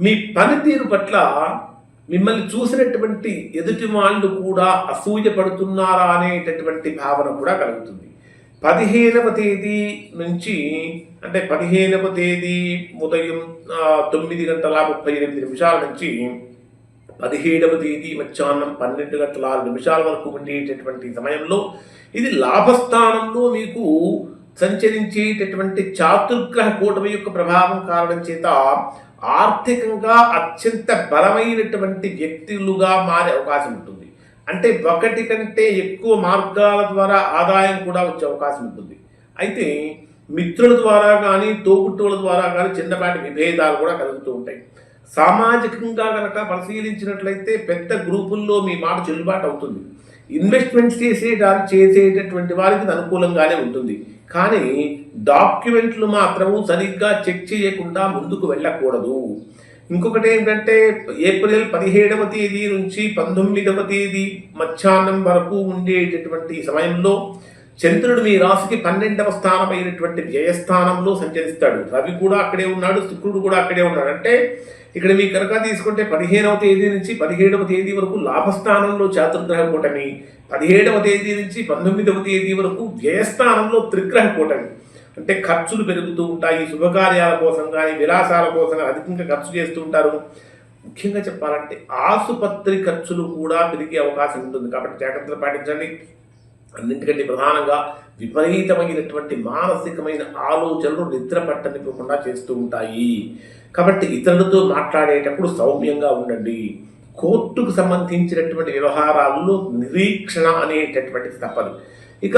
మీ పనితీరు పట్ల మిమ్మల్ని చూసినటువంటి ఎదుటి వాళ్ళు కూడా అసూయ పడుతున్నారా అనేటటువంటి భావన కూడా కలుగుతుంది. 15వ తేదీ నుంచి అంటే 15వ తేదీ ఉదయం 9:38 నుంచి 17వ తేదీ మధ్యాహ్నం 12:06 వరకు ఉండేటటువంటి సమయంలో ఇది లాభస్థానంలో మీకు సంచరించేటటువంటి చాతుర్గ్రహ కూటమి యొక్క ప్రభావం కారణం చేత ఆర్థికంగా అత్యంత బలమైనటువంటి వ్యక్తులుగా మారే అవకాశం ఉంటుంది. అంటే ఒకటి కంటే ఎక్కువ మార్గాల ద్వారా ఆదాయం కూడా వచ్చే అవకాశం ఉంటుంది. అయితే మిత్రుల ద్వారా కానీ తోబుట్టువుల ద్వారా కానీ చిన్నపాటి విభేదాలు కూడా కలుగుతూ ఉంటాయి. సామాజికంగా కనుక పరిశీలించినట్లయితే పెద్ద గ్రూపుల్లో మీ మాట చెల్లుబాటు అవుతుంది. ఇన్వెస్ట్మెంట్స్ చేసేటటువంటి వారికి అనుకూలంగానే ఉంటుంది. కానీ డాక్యుమెంట్లు మాత్రము సరిగ్గా చెక్ చేయకుండా ముందుకు వెళ్ళకూడదు. ఇంకొకటి ఏంటంటే ఏప్రిల్ 17వ తేదీ నుంచి 19వ తేదీ మధ్యాహ్నం వరకు ఉండేటటువంటి సమయంలో చంద్రుడు మీ రాశికి 12వ స్థానమైనటువంటి వ్యయస్థానంలో సంచరిస్తాడు. రవి కూడా అక్కడే ఉన్నాడు, శుక్రుడు కూడా అక్కడే ఉన్నాడు. అంటే ఇక్కడ మీ కనుక తీసుకుంటే 15వ తేదీ నుంచి 17వ తేదీ వరకు లాభస్థానంలో చాతుర్గ్రహ కూటమి, 17వ తేదీ నుంచి 19వ తేదీ వరకు వ్యయస్థానంలో త్రిగ్రహ కూటమి. అంటే ఖర్చులు పెరుగుతూ ఉంటాయి. శుభకార్యాల కోసం కానీ విలాసాల కోసం అధికంగా ఖర్చు చేస్తూ ఉంటారు. ముఖ్యంగా చెప్పాలంటే ఆసుపత్రి ఖర్చులు కూడా పెరిగే అవకాశం ఉంటుంది. కాబట్టి జాగ్రత్తలు పాటించండి. అన్నింటికంటే ప్రధానంగా విపరీతమైనటువంటి మానసికమైన ఆలోచనలు నిద్ర పట్టనివ్వకుండా చేస్తూ ఉంటాయి. కాబట్టి ఇతరులతో మాట్లాడేటప్పుడు సౌమ్యంగా ఉండండి. కోర్టుకు సంబంధించినటువంటి వ్యవహారాల్లో నిరీక్షణ అనేటటువంటిది తప్పదు. ఇక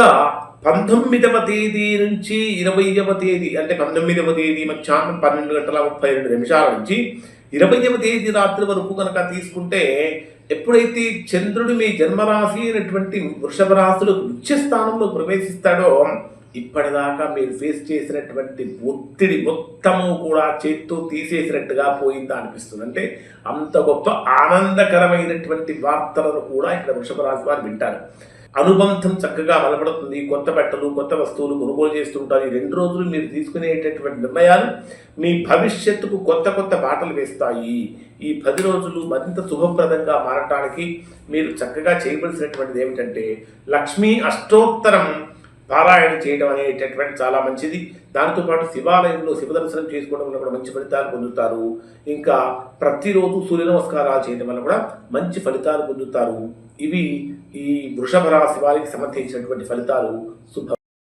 19వ తేదీ నుంచి 20వ తేదీ అంటే 19వ తేదీ మధ్యాహ్నం 12:32 నుంచి 20వ తేదీ రాత్రి వరకు కనుక తీసుకుంటే ఎప్పుడైతే చంద్రుడు మీ జన్మరాశి అయినటువంటి వృషభ రాశిలో ఉచ్చస్థానంలో ప్రవేశిస్తాడో ఇప్పటిదాకా మీరు ఫేస్ చేసినటువంటి ఒత్తిడి మొత్తము కూడా చేత్తో తీసేసినట్టుగా పోయిందా అనిపిస్తుంది. అంటే అంత గొప్ప ఆనందకరమైనటువంటి వార్తలను కూడా ఇక్కడ వృషభ రాశి వారు వింటారు. అనుబంధం చక్కగా బలపడుతుంది. కొత్త బట్టలు కొత్త వస్తువులు కొనుగోలు చేస్తుంటారు. ఈ 2 రోజులు మీరు తీసుకునేటటువంటి నిర్ణయాలు మీ భవిష్యత్తుకు కొత్త కొత్త బాటలు వేస్తాయి. ఈ 10 రోజులు మరింత శుభప్రదంగా మారటానికి మీరు చక్కగా చేయవలసినటువంటిది ఏమిటంటే లక్ష్మీ అష్టోత్తరం పారాయణ చేయడం అనేటటువంటి చాలా మంచిది. దాంతోపాటు శివాలయంలో శివ దర్శనం చేసుకోవడం వల్ల కూడా మంచి ఫలితాలు పొందుతారు. ఇంకా ప్రతిరోజు సూర్య నమస్కారాలు చేయడం వల్ల కూడా మంచి ఫలితాలు పొందుతారు. ఇవి ఈ వృషభ రాశి వారికి సంబంధించినటువంటి ఫలితాలు. శుభ